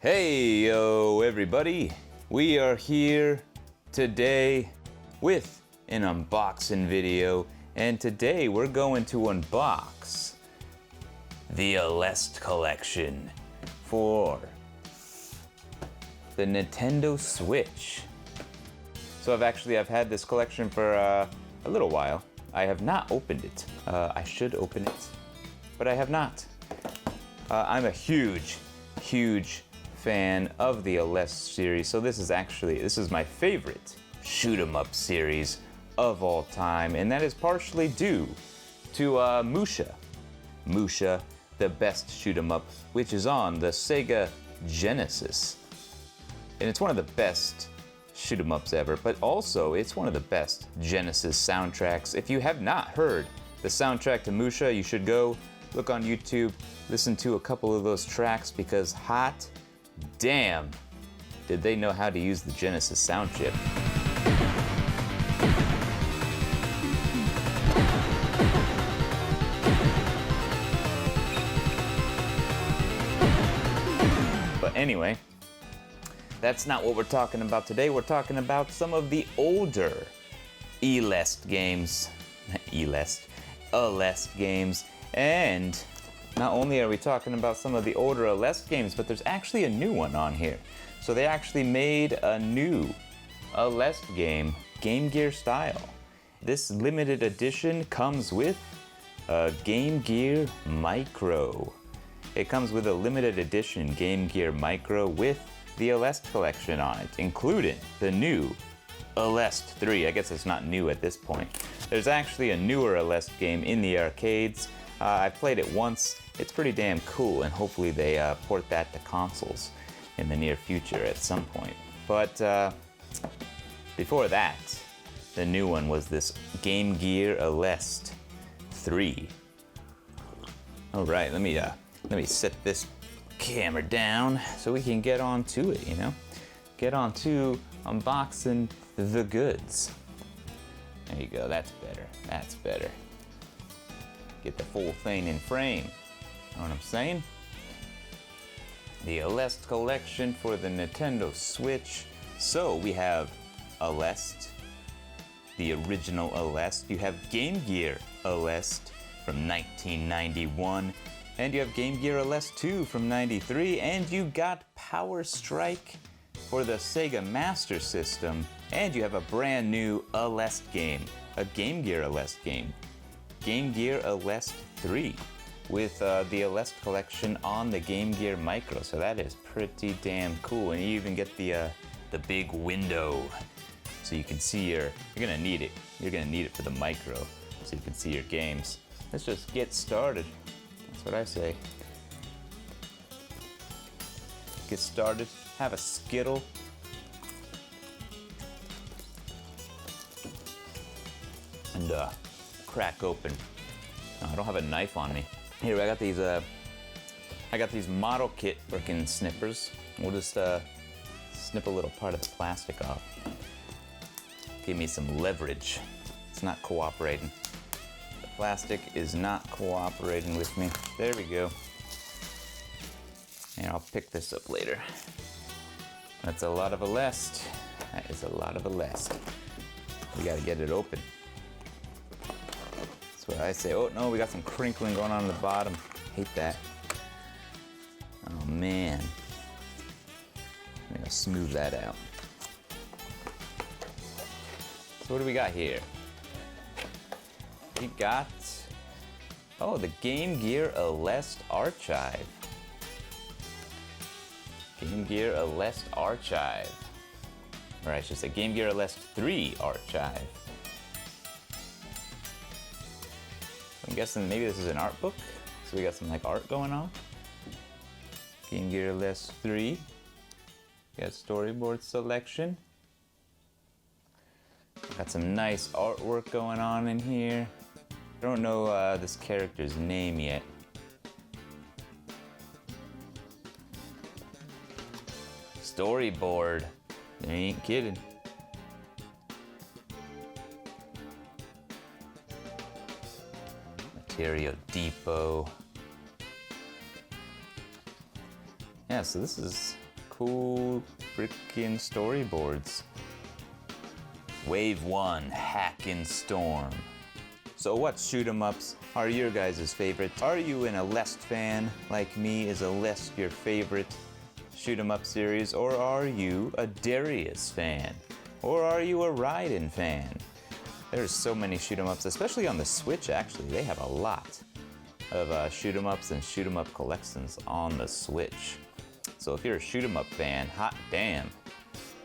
Hey yo everybody, we are here today with an unboxing video, and today we're going to unbox the Aleste Collection for the Nintendo Switch. So I've had this collection for a little while. I have not opened it. I should open it, but I have not. I'm a huge fan of the Aleste series, so this is my favorite shoot 'em up series of all time, and that is partially due to Musha, the best shoot 'em up, which is on the Sega Genesis, and it's one of the best shoot 'em ups ever, but also it's one of the best Genesis soundtracks. If you have not heard the soundtrack to Musha, you should go look on YouTube, listen to a couple of those tracks, because hot damn, did they know how to use the Genesis sound chip. But anyway, that's not what we're talking about today. We're talking about some of the older Aleste games. Aleste games. And not only are we talking about some of the older Aleste games, but there's actually a new one on here. So they actually made a new Aleste game, Game Gear style. This limited edition comes with a Game Gear Micro. It comes with a limited edition Game Gear Micro with the Aleste Collection on it, including the new Aleste 3. I guess it's not new at this point. There's actually a newer Aleste game in the arcades. I played it once. It's pretty damn cool, and hopefully they port that to consoles in the near future at some point. But before that, the new one was this Game Gear Aleste 3. All right, let me set this camera down so we can get on to it, Get on to unboxing the goods. There you go, that's better. Get the full thing in frame. Know what I'm saying? The Aleste Collection for the Nintendo Switch. So we have Aleste, the original Aleste. You have Game Gear Aleste from 1991. And you have Game Gear Aleste 2 from 93. And you got Power Strike for the Sega Master System. And you have a brand new Aleste game, a Game Gear Aleste game. Game Gear Aleste 3 with the Aleste Collection on the Game Gear Micro, so that is pretty damn cool. And you even get the big window, so you can see you're gonna need it. You're gonna need it for the Micro, so you can see your games. Let's just get started. That's what I say. Get started. Have a Skittle. And crack open. No, I don't have a knife on me. Here, I got these model kit freaking snippers. We'll just snip a little part of the plastic off. Give me some leverage. It's not cooperating. The plastic is not cooperating with me. There we go. And I'll pick this up later. That's a lot of Aleste. That is a lot of Aleste. We gotta get it open. That's what I say. Oh no, we got some crinkling going on the bottom. Hate that. Oh man. I'm gonna smooth that out. So what do we got here? We got, oh, the Game Gear Aleste Archive. Game Gear Aleste Archive. Or I should say Game Gear Aleste 3 Archive. I'm guessing maybe this is an art book, so we got some like art going on. Game Gear Aleste 3. We got storyboard selection. Got some nice artwork going on in here. I don't know this character's name yet. Storyboard. They ain't kidding. Material Depot. Yeah, so this is cool freaking storyboards. Wave 1, Hack and Storm. So what shoot 'em ups are your guys' favorite? Are you an Aleste fan like me? Is Aleste your favorite shoot 'em up series? Or are you a Darius fan? Or are you a Raiden fan? There's so many shoot 'em ups, especially on the Switch actually. They have a lot of shoot 'em ups and shoot 'em up collections on the Switch. So if you're a shoot 'em up fan, hot damn,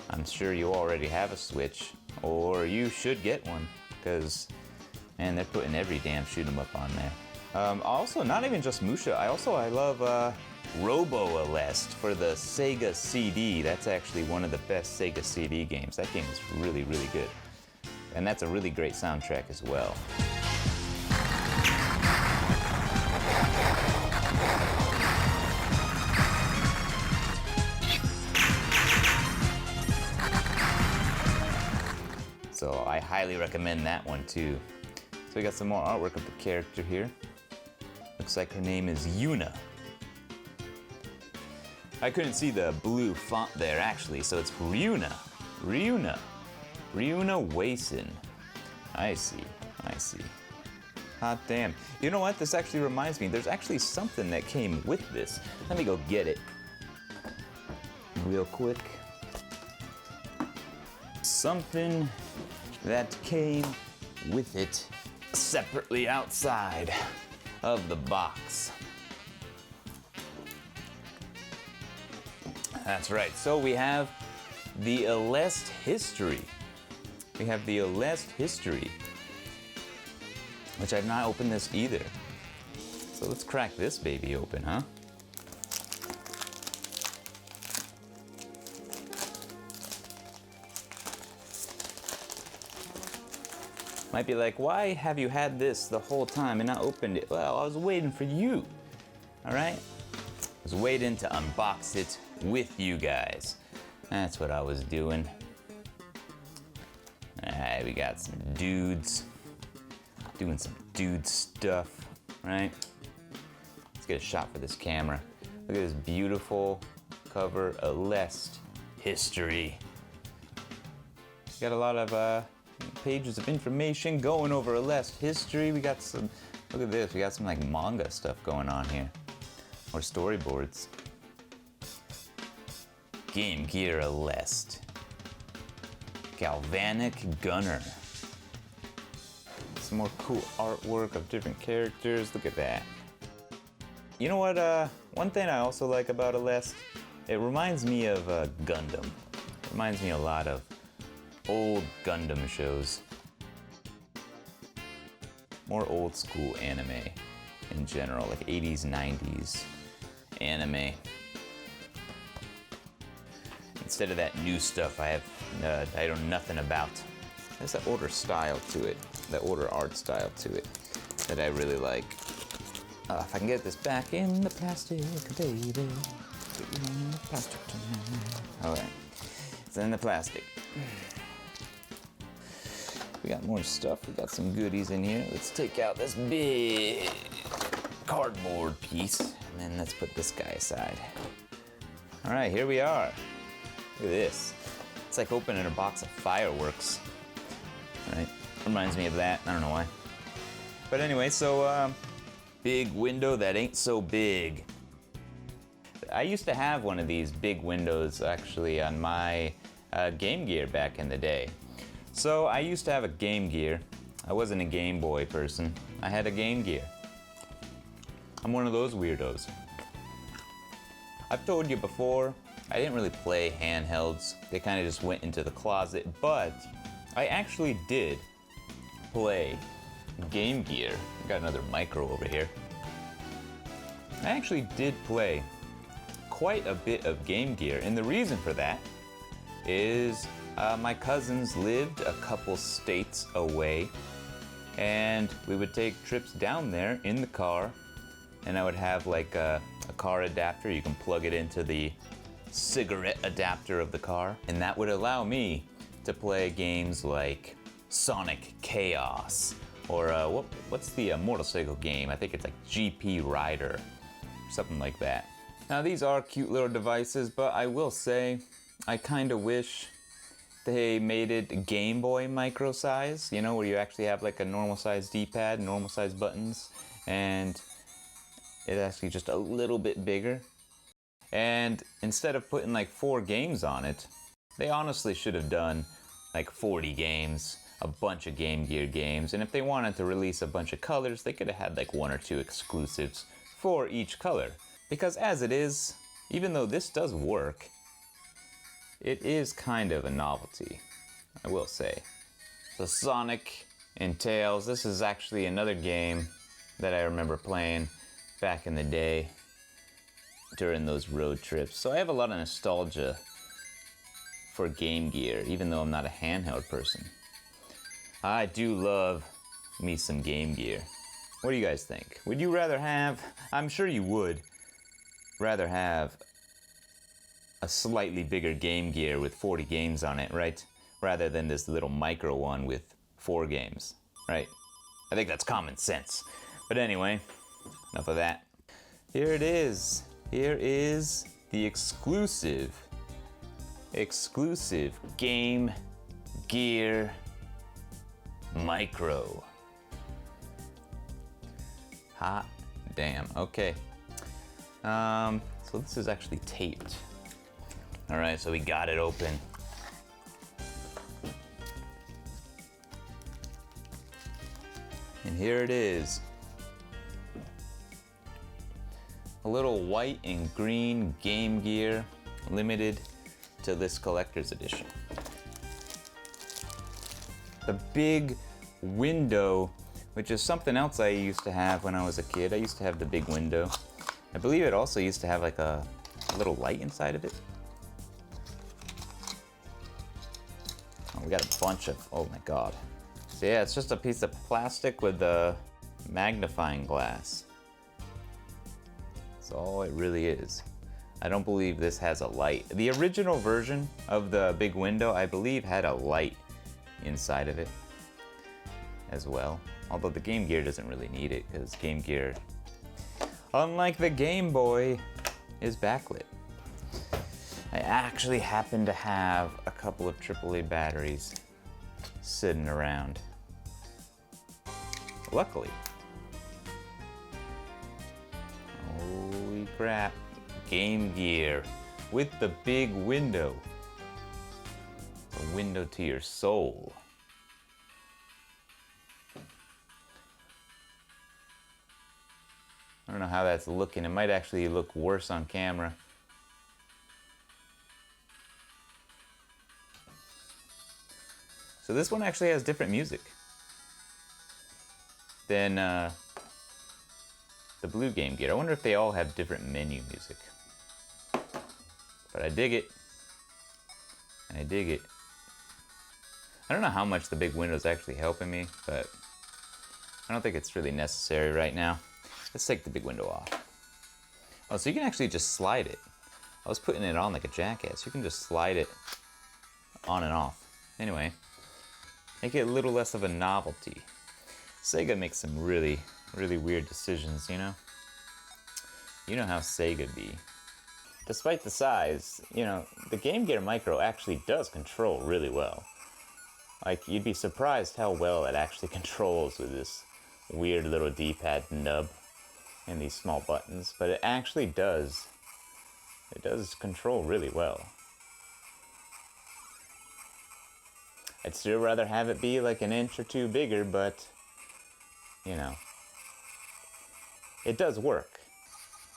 I'm sure you already have a Switch, or you should get one, because, man, they're putting every damn shoot 'em up on there. Also, not even just Musha, I love Robo Aleste for the Sega CD. That's actually one of the best Sega CD games. That game is really, really good. And that's a really great soundtrack as well. So I highly recommend that one too. So we got some more artwork of the character here. Looks like her name is Yuna. I couldn't see the blue font there actually, so it's Ryuna. Ryuna Wason. I see. Hot damn. You know what? This actually reminds me, there's actually something that came with this. Let me go get it real quick. Something that came with it separately outside of the box. That's right. So we have the Aleste History. We have the Aleste History, which I've not opened this either. So let's crack this baby open, huh? Might be like, why have you had this the whole time and not opened it? Well, I was waiting for you, all right? I was waiting to unbox it with you guys. That's what I was doing. All right, we got some dudes doing some dude stuff, right? Let's get a shot for this camera. Look at this beautiful cover, Aleste History. Got a lot of pages of information going over Aleste History. We got some, look at this, we got some like manga stuff going on here. Or storyboards. Game Gear Aleste. Galvanic Gunner. Some more cool artwork of different characters. Look at that. You know what, one thing I also like about Aleste, it reminds me of Gundam. It reminds me a lot of old Gundam shows. More old school anime in general, like 80s, 90s anime. Instead of that new stuff I know nothing about. There's that older style to it, that older art style to it that I really like. If I can get this back in the plastic, baby. Get you in the plastic tonight. All right, it's in the plastic. We got more stuff. We got some goodies in here. Let's take out this big cardboard piece, and then let's put this guy aside. All right, here we are. Look at this. It's like opening a box of fireworks. Right? Reminds me of that. I don't know why. But anyway, so big window that ain't so big. I used to have one of these big windows actually on my Game Gear back in the day. So I used to have a Game Gear. I wasn't a Game Boy person. I had a Game Gear. I'm one of those weirdos. I've told you before, I didn't really play handhelds. They kind of just went into the closet, but I actually did play Game Gear. Got another micro over here. I actually did play quite a bit of Game Gear, and the reason for that is my cousins lived a couple states away, and we would take trips down there in the car, and I would have like a car adapter. You can plug it into the cigarette adapter of the car, and that would allow me to play games like Sonic Chaos, or what's the motorcycle game? I think it's like GP Rider, something like that. Now these are cute little devices, but I will say, I kind of wish they made it Game Boy micro size, you know, where you actually have like a normal size D-pad, normal size buttons, and it's actually just a little bit bigger. And instead of putting like 4 games on it, they honestly should have done like 40 games, a bunch of Game Gear games, and if they wanted to release a bunch of colors, they could have had like 1 or 2 exclusives for each color. Because as it is, even though this does work, it is kind of a novelty, I will say. So Sonic and Tails, this is actually another game that I remember playing back in the day during those road trips. So I have a lot of nostalgia for Game Gear, even though I'm not a handheld person. I do love me some Game Gear. What do you guys think? Would you rather have, I'm sure you would, rather have a slightly bigger Game Gear with 40 games on it, right? Rather than this little micro one with 4 games, right? I think that's common sense. But anyway, enough of that. Here it is. Here is the exclusive Game Gear Micro. Hot damn. Okay. So this is actually taped. All right, so we got it open. And here it is. A little white and green Game Gear, limited to this collector's edition. The big window, which is something else I used to have when I was a kid. I used to have the big window. I believe it also used to have like a little light inside of it. Oh, we got a bunch of, oh my God. So yeah, it's just a piece of plastic with a magnifying glass. That's all it really is. I don't believe this has a light. The original version of the big window, I believe, had a light inside of it as well. Although the Game Gear doesn't really need it, because Game Gear, unlike the Game Boy, is backlit. I actually happen to have a couple of AAA batteries sitting around. Luckily. Holy crap. Game Gear with the big window. A window to your soul. I don't know how that's looking. It might actually look worse on camera. So this one actually has different music than the blue Game Gear. I wonder if they all have different menu music. But I dig it. I dig it. I don't know how much the big window is actually helping me, but I don't think it's really necessary right now. Let's take the big window off. Oh, so you can actually just slide it. I was putting it on like a jackass. You can just slide it on and off. Anyway, make it a little less of a novelty. Sega makes some really, really weird decisions, you know? You know how Sega be. Despite the size, you know, the Game Gear Micro actually does control really well. Like, you'd be surprised how well it actually controls with this weird little D-pad nub and these small buttons, but it actually does. It does control really well. I'd still rather have it be like an inch or two bigger, but, you know, it does work.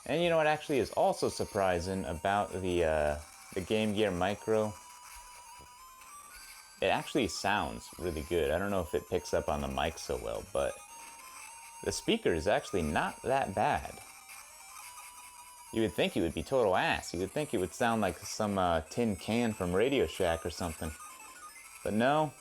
And you know what actually is also surprising about the Game Gear Micro? It actually sounds really good. I don't know if it picks up on the mic so well, but the speaker is actually not that bad. You would think it would be total ass. You would think it would sound like some tin can from Radio Shack or something. But no.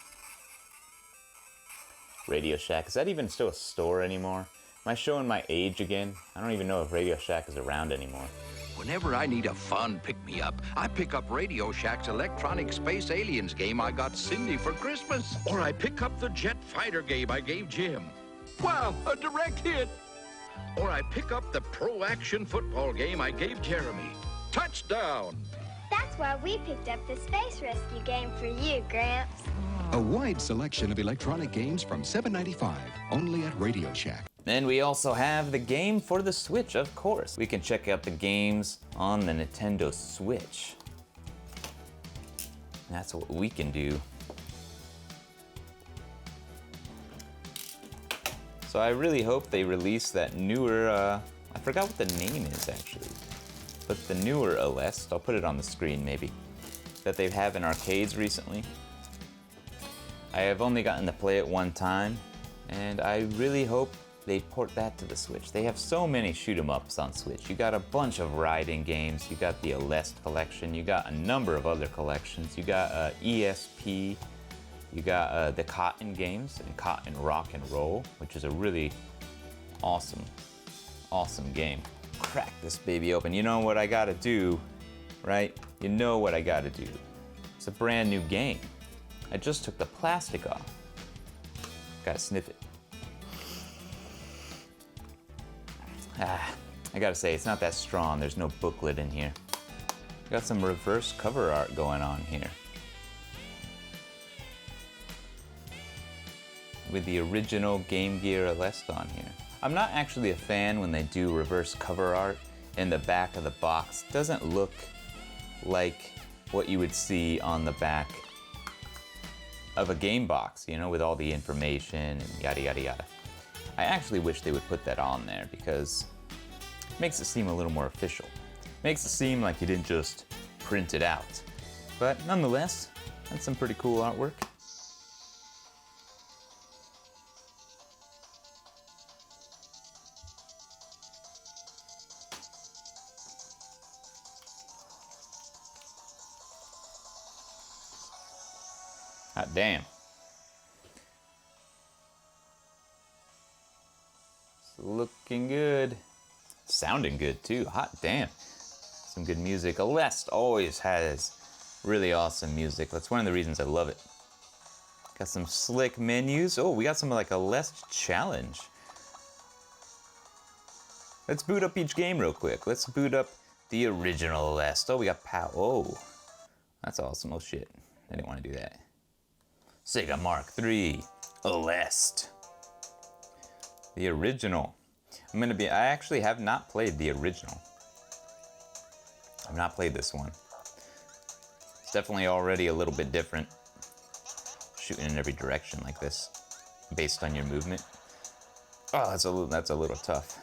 Radio Shack, is that even still a store anymore? Am I showing my age again? I don't even know if Radio Shack is around anymore. Whenever I need a fun pick-me-up, I pick up Radio Shack's electronic space aliens game I got Cindy for Christmas. Or I pick up the jet fighter game I gave Jim. Wow, a direct hit. Or I pick up the pro-action football game I gave Jeremy. Touchdown! That's why we picked up the Space Rescue game for you, Gramps. A wide selection of electronic games from $7.95, only at Radio Shack. And we also have the game for the Switch, of course. We can check out the games on the Nintendo Switch. That's what we can do. So I really hope they release that newer, I forgot what the name is actually, but the newer Aleste, I'll put it on the screen maybe, that they have in arcades recently. I have only gotten to play it one time, and I really hope they port that to the Switch. They have so many shoot 'em ups on Switch. You got a bunch of riding games, you got the Aleste Collection, you got a number of other collections, you got ESP, you got the Cotton games and Cotton Rock and Roll, which is a really awesome game. Crack this baby open. You know what I gotta do, right? You know what I gotta do. It's a brand new game. I just took the plastic off. Gotta sniff it. I gotta say, it's not that strong. There's no booklet in here. Got some reverse cover art going on here. With the original Game Gear Aleste on here. I'm not actually a fan when they do reverse cover art in the back of the box. It doesn't look like what you would see on the back of a game box, you know, with all the information and yada yada yada. I actually wish they would put that on there because it makes it seem a little more official. Makes it seem like you didn't just print it out. But nonetheless, that's some pretty cool artwork. Hot damn. It's looking good. Sounding good too. Hot damn. Some good music. Aleste always has really awesome music. That's one of the reasons I love it. Got some slick menus. Oh, we got some like Aleste challenge. Let's boot up each game real quick. Let's boot up the original Aleste. Oh, we got pow. Oh, that's awesome. Oh shit. I didn't want to do that. Sega Mark III, Aleste. The original. I actually have not played the original. I've not played this one. It's definitely already a little bit different. Shooting in every direction like this, based on your movement. Oh, that's a little tough.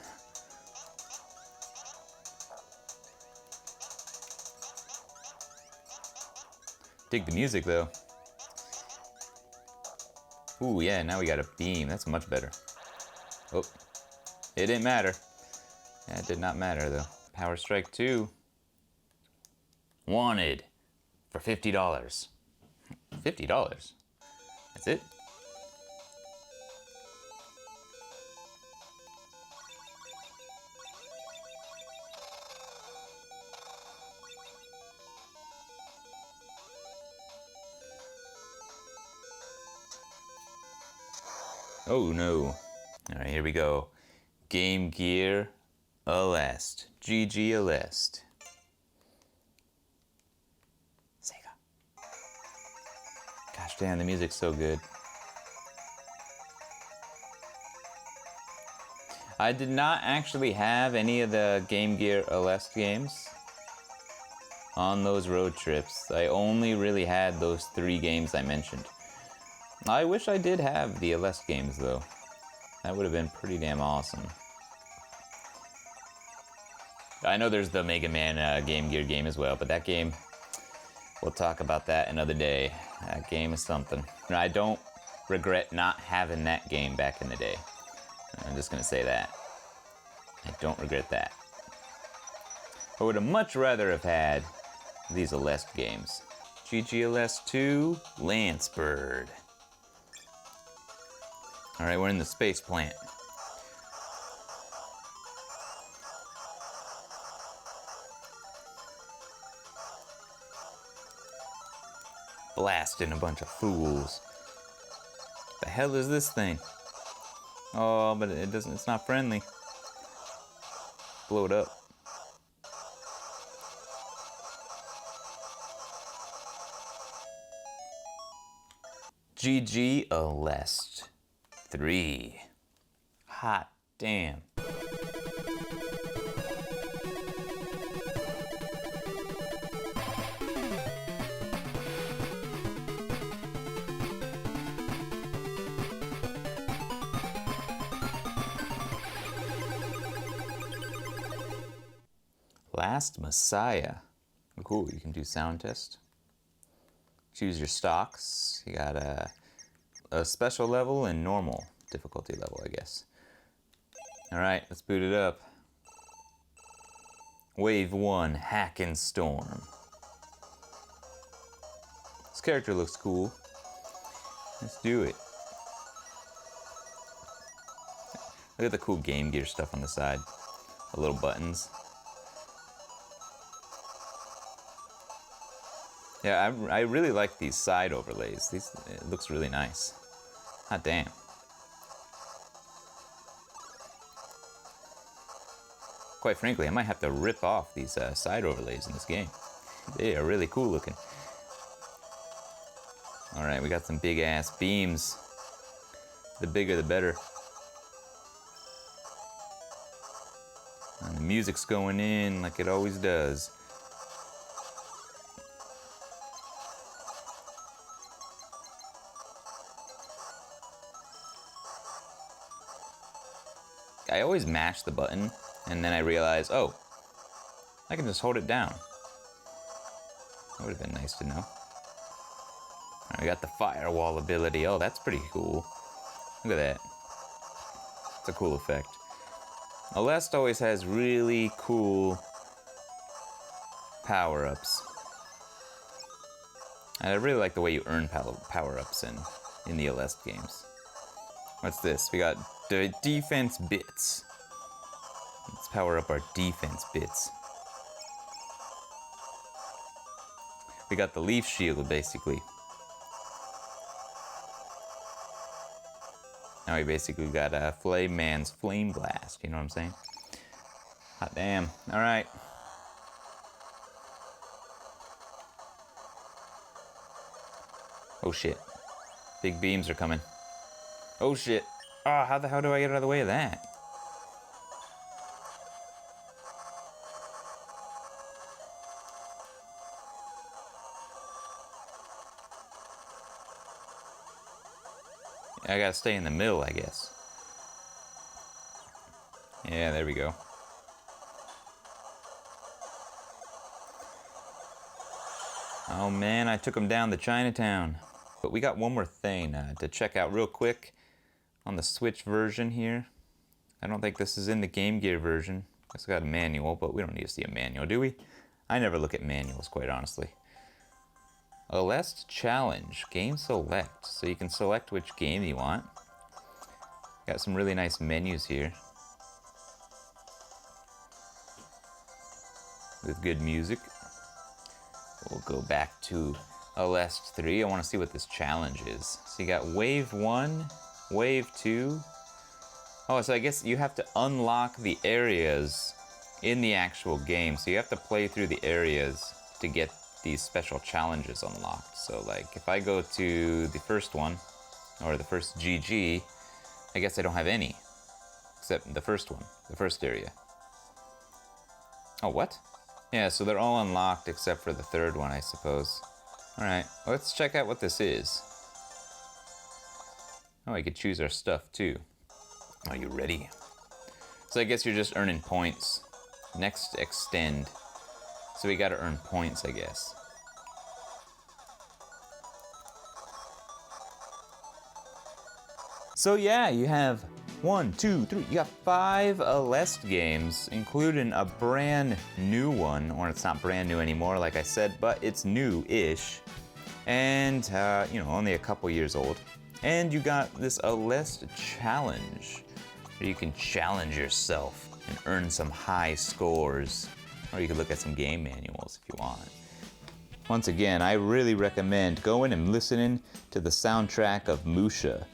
Dig the music though. Ooh, yeah, now we got a beam. That's much better. Oh, it didn't matter. Yeah, it did not matter, though. Power Strike 2. Wanted for $50. $50? That's it? Oh no. Alright, here we go. Game Gear Aleste. GG Aleste. Sega. Gosh damn, the music's so good. I did not actually have any of the Game Gear Aleste games on those road trips. I only really had those 3 games I mentioned. I wish I did have the Aleste games though. That would have been pretty damn awesome. I know there's the Mega Man Game Gear game as well, but that game, we'll talk about that another day. That game is something. I don't regret not having that game back in the day. I'm just gonna say that. I don't regret that. I would have much rather have had these Aleste games. GG Aleste 2, Lance Bird. Alright, we're in the space plant. Blasting a bunch of fools. The hell is this thing? Oh, but it's not friendly. explode up. GG Aleste 3. Hot damn. Last Messiah. Cool, you can do sound test. Choose your stocks. You got a special level and normal difficulty level, I guess. Alright, let's boot it up. Wave 1, Hack and Storm. This character looks cool. Let's do it. Look at the cool Game Gear stuff on the side. The little buttons. Yeah, I really like these side overlays. It looks really nice. Hot damn. Quite frankly, I might have to rip off these side overlays in this game. They are really cool looking. Alright, we got some big ass beams. The bigger the better. And the music's going in like it always does. I always mash the button, and then I realize, oh, I can just hold it down. That would have been nice to know. Alright, we got the firewall ability. Oh, that's pretty cool. Look at that. It's a cool effect. Aleste always has really cool power-ups. And I really like the way you earn power-ups in the Aleste games. What's this? We got the defense bits. Let's power up our defense bits. We got the leaf shield, basically. Now we basically got a Flame Man's Flame Blast, you know what I'm saying? Hot damn. Alright. Oh shit. Big beams are coming. Oh shit. Oh, how the hell do I get out of the way of that? I gotta stay in the middle, I guess. Yeah, there we go. Oh man, I took him down to Chinatown. But we got one more thing to check out real quick. On the Switch version here. I don't think this is in the Game Gear version. It's got a manual, but we don't need to see a manual, do we? I never look at manuals, quite honestly. Aleste Challenge, Game Select. So you can select which game you want. Got some really nice menus here. With good music. We'll go back to Aleste 3. I want to see what this challenge is. So you got Wave 1. Wave 2. Oh, so I guess you have to unlock the areas in the actual game. So you have to play through the areas to get these special challenges unlocked. So like if I go to the first one, or the first GG, I guess I don't have any. Except the first one, the first area. Oh, what? Yeah, so they're all unlocked except for the third one, I suppose. Alright, let's check out what this is. Oh, we could choose our stuff too. Are you ready? So I guess you're just earning points. Next, extend. So we gotta earn points, I guess. So yeah, you have 1, 2, 3, you got 5 Aleste games, including a brand new one, or it's not brand new anymore, like I said, but it's new-ish. And, you know, only a couple years old. And you got this Aleste Challenge, where you can challenge yourself and earn some high scores. Or you can look at some game manuals if you want. Once again, I really recommend going and listening to the soundtrack of Musha.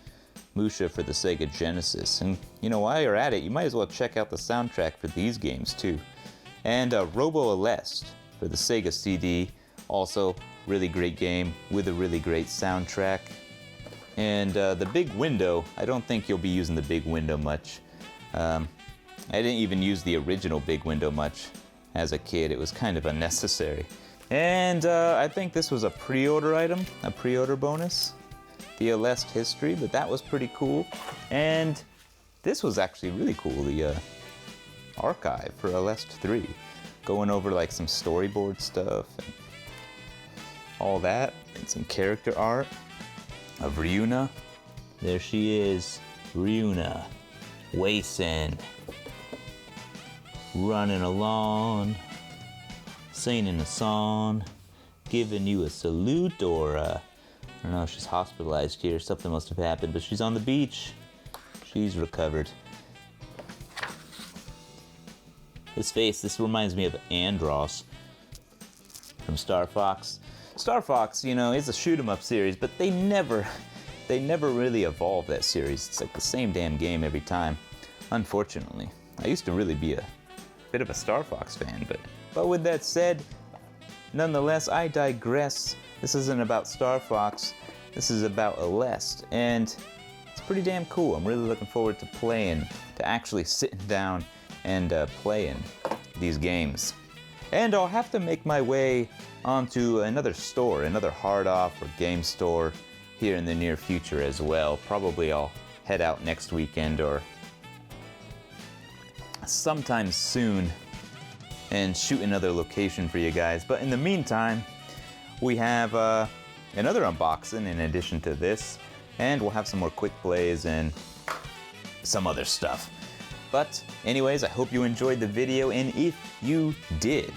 Musha for the Sega Genesis. And you know, while you're at it, you might as well check out the soundtrack for these games too. And Robo Aleste for the Sega CD, also really great game with a really great soundtrack. And the big window, I don't think you'll be using the big window much. I didn't even use the original big window much as a kid. It was kind of unnecessary. And I think this was a pre-order item, a pre-order bonus, the Aleste History, but that was pretty cool. And this was actually really cool, the archive for Aleste 3, going over like some storyboard stuff and all that, and some character art of Ryuna. There she is, Ryuna, Wason, running along, singing a song, giving you a salute, or I don't know, she's hospitalized here, something must have happened, but she's on the beach. She's recovered. This face, this reminds me of Andross from Star Fox. Star Fox, you know, is a shoot 'em up series, but they never really evolve that series. It's like the same damn game every time, unfortunately. I used to really be a bit of a Star Fox fan, but with that said, nonetheless, I digress. This isn't about Star Fox, this is about Aleste, and it's pretty damn cool. I'm really looking forward to actually sitting down and playing these games. And I'll have to make my way onto another store, another hard off or game store here in the near future as well. Probably I'll head out next weekend or sometime soon and shoot another location for you guys. But in the meantime, we have another unboxing in addition to this, and we'll have some more quick plays and some other stuff. But anyways, I hope you enjoyed the video, and if you did,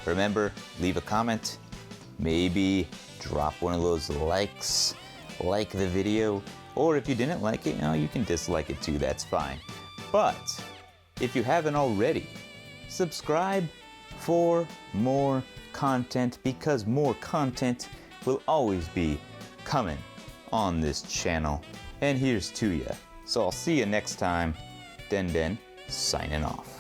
remember, leave a comment, maybe drop one of those likes, like the video, or if you didn't like it, you can dislike it too, that's fine. But if you haven't already, subscribe for more content, because more content will always be coming on this channel. And here's to ya. So I'll see you next time. Den signing off.